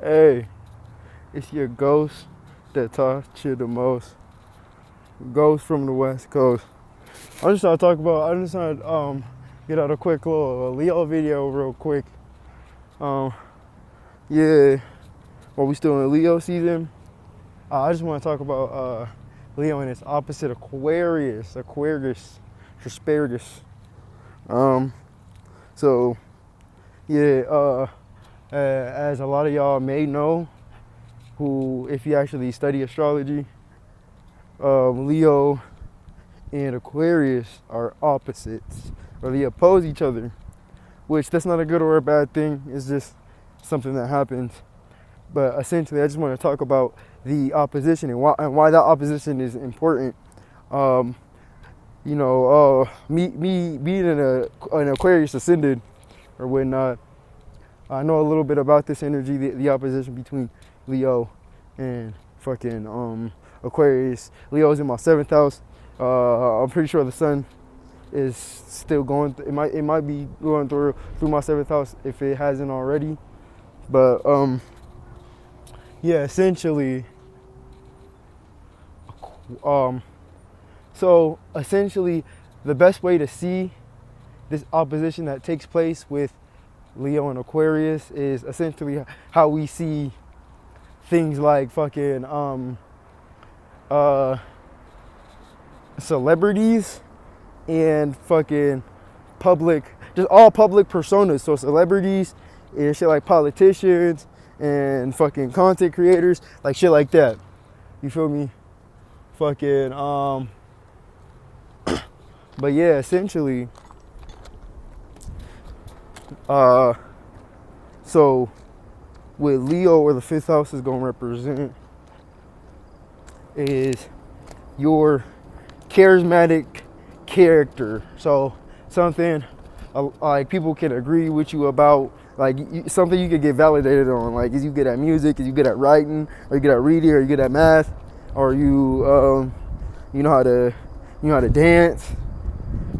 Hey, it's your ghost that talks you the most. Ghost from the West Coast. I just trying to get out a quick little Leo video real quick. Um, yeah, while we still in Leo season, I just want to talk about Leo and its opposite Aquarius, asparagus. Um, so yeah, as a lot of y'all may know, who if you actually study astrology, Leo and Aquarius are opposites, or they oppose each other, which that's not a good or a bad thing. It's just something that happens. But essentially, I just want to talk about the opposition and why that opposition is important. Me being an Aquarius ascended or whatnot, I know a little bit about this energy, the opposition between Leo and fucking Aquarius. Leo's in my 7th house. I'm pretty sure the sun is still going. It might be going through my 7th house if it hasn't already. But yeah, essentially. So essentially, the best way to see this opposition that takes place with Leo and Aquarius is essentially how we see things like fucking celebrities and fucking just all public personas. So celebrities and shit like politicians and fucking content creators, like shit like that. You feel me? Fucking but yeah, essentially so what Leo or the 5th house is going to represent is your charismatic character. So something like people can agree with you about, like something you can get validated on, like is you good at music, is you good at writing, or you good at reading, or you good at math, or you know how to dance,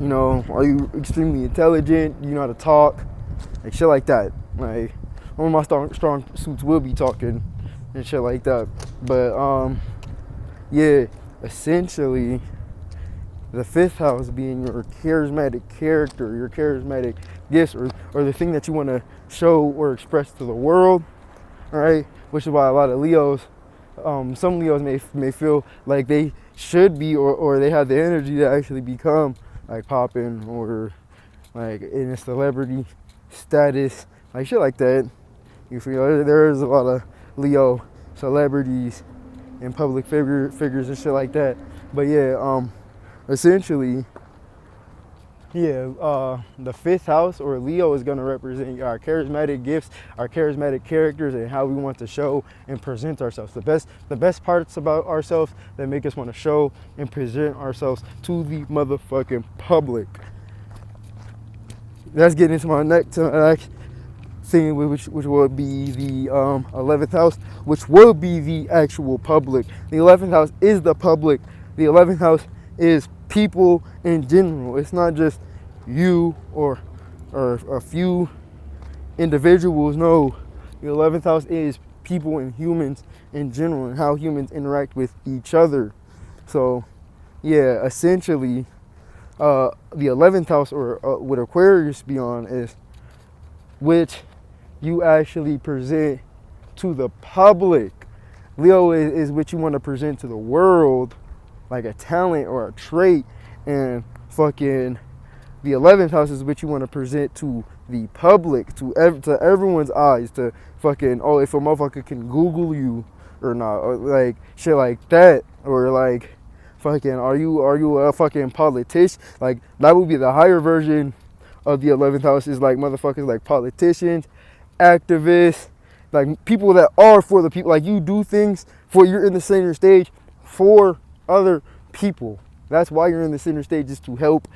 are you extremely intelligent, you know how to talk, like shit like that. Like one of my strong suits will be talking and shit like that. But yeah, essentially the 5th house being your charismatic character, your charismatic gifts, or the thing that you want to show or express to the world, all right? Which is why a lot of Leos, some Leos may feel like they should be or they have the energy to actually become like popping or like in a celebrity status, like shit like that. You feel there's a lot of Leo celebrities and public figures and shit like that. But yeah, essentially, yeah, the 5th house or Leo is going to represent our charismatic gifts, our charismatic characters, and how we want to show and present ourselves. The best parts about ourselves that make us want to show and present ourselves to the motherfucking public. Let's get into my next thing, which will be the 11th house, which will be the actual public. The 11th house is the public. The 11th house is people in general. It's not just you or a few individuals. No, the 11th house is people and humans in general and how humans interact with each other. So yeah, essentially the 11th house, or what Aquarius be on, is which you actually present to the public. Leo is what you want to present to the world, like a talent or a trait, and fucking the 11th house is what you want to present to the public, to everyone's eyes, to fucking, oh, if a motherfucker can Google you or not, or like shit like that, or like fucking, are you a fucking politician? Like that would be the higher version of the 11th house, is like motherfuckers like politicians, activists, like people that are for the people. Like you do things you're in the center stage for other people. That's why you're in the center stage, is to help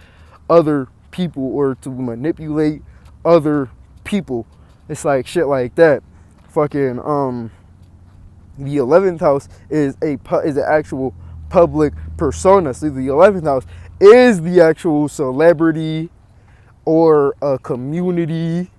other people or to manipulate other people. It's like shit like that. Fucking the 11th house is an actual public persona. So the 11th house is the actual celebrity or a community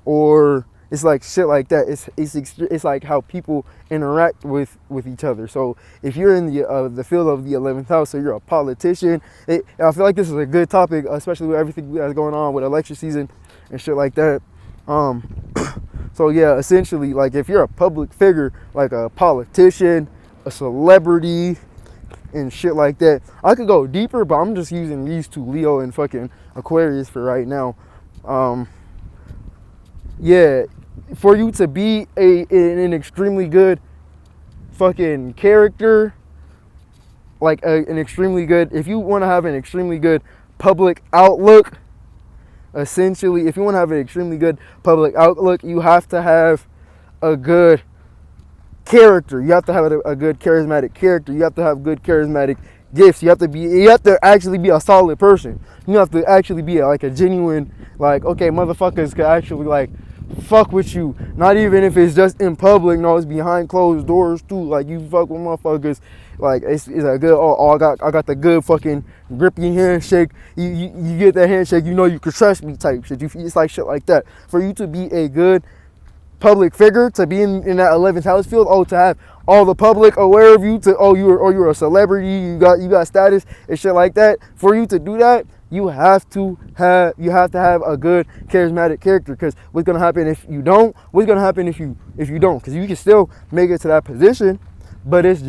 or It's like shit like that. It's like how people interact with each other. So if you're in the field of the 11th house, so you're a politician. I feel like this is a good topic, especially with everything that's going on with election season and shit like that. So yeah, essentially, like if you're a public figure, like a politician, a celebrity, and shit like that. I could go deeper, but I'm just using these two, Leo and fucking Aquarius, for right now. Yeah, for you to be an extremely good fucking character, like an extremely good, if you want to have an extremely good public outlook, essentially, if you want to have an extremely good public outlook, you have to have a good character. You have to have a good charismatic character. You have to have good charismatic gifts. You have to actually be a solid person. You have to actually be like a genuine, like, okay, motherfuckers can actually like fuck with you. Not even if it's just in public. No, it's behind closed doors too. Like you fuck with motherfuckers. Like it's a good. I got the good fucking grippy handshake. You get that handshake. You know you can trust me type shit. It's like shit like that. For you to be a good public figure, to be in that 11th house field, to have all the public aware of you, you're a celebrity, you got status and shit like that. For you to do that, you have to have a good charismatic character. Because what's gonna happen if you don't? What's gonna happen if you don't? Because you can still make it to that position, but it's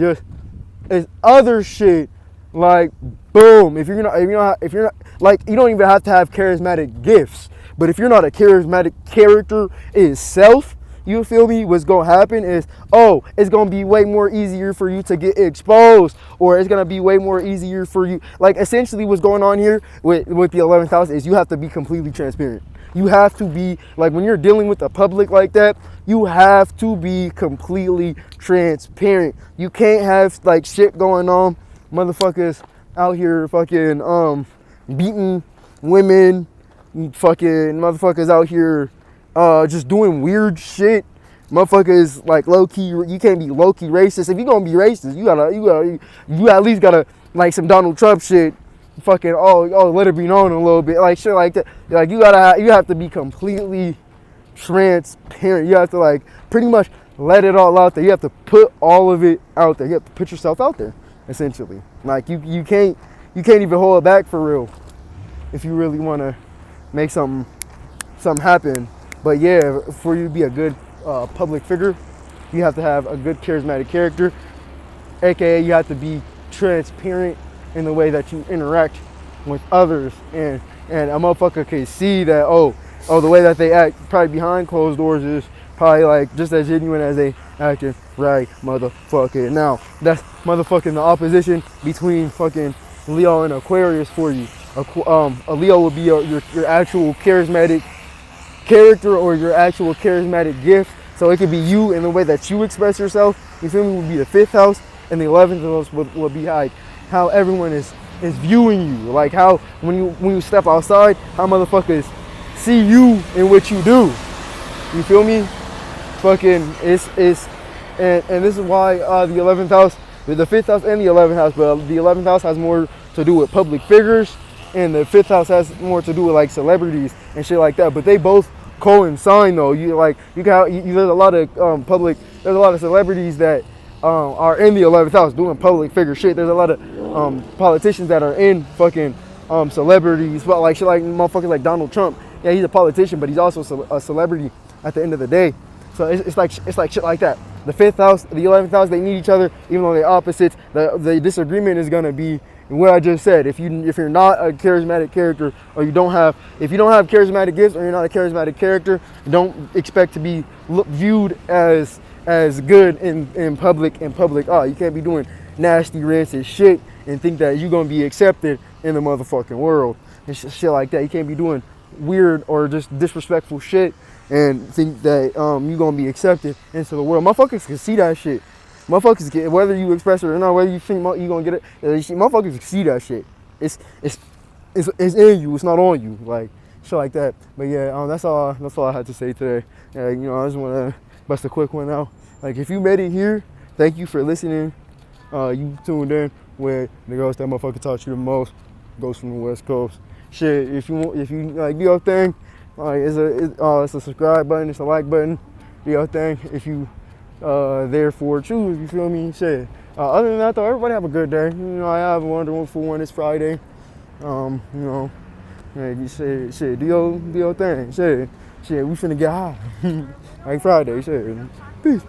other shit. Like boom, if you're not like, you don't even have to have charismatic gifts, but if you're not a charismatic character itself, you feel me? What's gonna happen is, it's gonna be way more easier for you to get exposed, or it's gonna be way more easier for you. Like essentially, what's going on here with the 11th house is you have to be completely transparent. You have to be like, when you're dealing with the public like that, you have to be completely transparent. You can't have like shit going on, motherfuckers out here fucking beating women, fucking motherfuckers out here just doing weird shit. Motherfuckers like low key. You can't be low key racist. If you gonna be racist, you at least gotta like some Donald Trump shit. Fucking let it be known a little bit, like shit like that. Like you have to be completely transparent. You have to like pretty much let it all out there. You have to put all of it out there. You have to put yourself out there, essentially. Like you can't even hold it back for real if you really want to make something happen. But yeah, for you to be a good public figure, you have to have a good charismatic character, aka you have to be transparent in the way that you interact with others, and a motherfucker can see that the way that they act probably behind closed doors is probably like just as genuine as they acting right motherfucking now. That's motherfucking the opposition between fucking Leo and Aquarius for you. A Leo would be your actual charismatic character, or your actual charismatic gift. So it could be you in the way that you express yourself. You feel me? Would be the 5th house, and the 11th house would be like how everyone is viewing you. Like how when you step outside, how motherfuckers see you in what you do. You feel me? Fucking it's and this is why the 11th house, the 5th house and the 11th house, but the 11th house has more to do with public figures, and the 5th house has more to do with like celebrities and shit like that. But they both coincide though. There's a lot of celebrities that are in the 11th house doing public figure shit. There's a lot of politicians that are in fucking celebrities, but like shit like motherfuckers like Donald Trump. Yeah, he's a politician, but he's also a celebrity at the end of the day. So it's like shit like that. The 5th house, the 11th house, they need each other, even though they're opposites. The disagreement is gonna be what I just said. If you're not a charismatic character, or if you don't have charismatic gifts, or you're not a charismatic character, don't expect to be viewed as good in public. You can't be doing nasty rancid shit and think that you're gonna be accepted in the motherfucking world and shit like that. You can't be doing weird or just disrespectful shit and think that you're gonna be accepted into the world. Motherfuckers can see that shit. Motherfuckers get, whether you express it or not, whether you think you gonna get it, motherfuckers can see that shit. It's in you. It's not on you, like shit like that. But yeah, that's all I had to say today. I just wanna bust a quick one out. Like if you made it here, thank you for listening. You tuned in with the girls that motherfucker taught you the most. Goes from the West Coast. Shit, if you like do your thing, Like it's a subscribe button, it's a like button, do your thing if you therefore choose, you feel me? Shit. Other than that though, everybody have a good day. I have a wonderful one this Friday. You shit, do your thing. Shit, we finna get high. Like Friday, shit. Peace.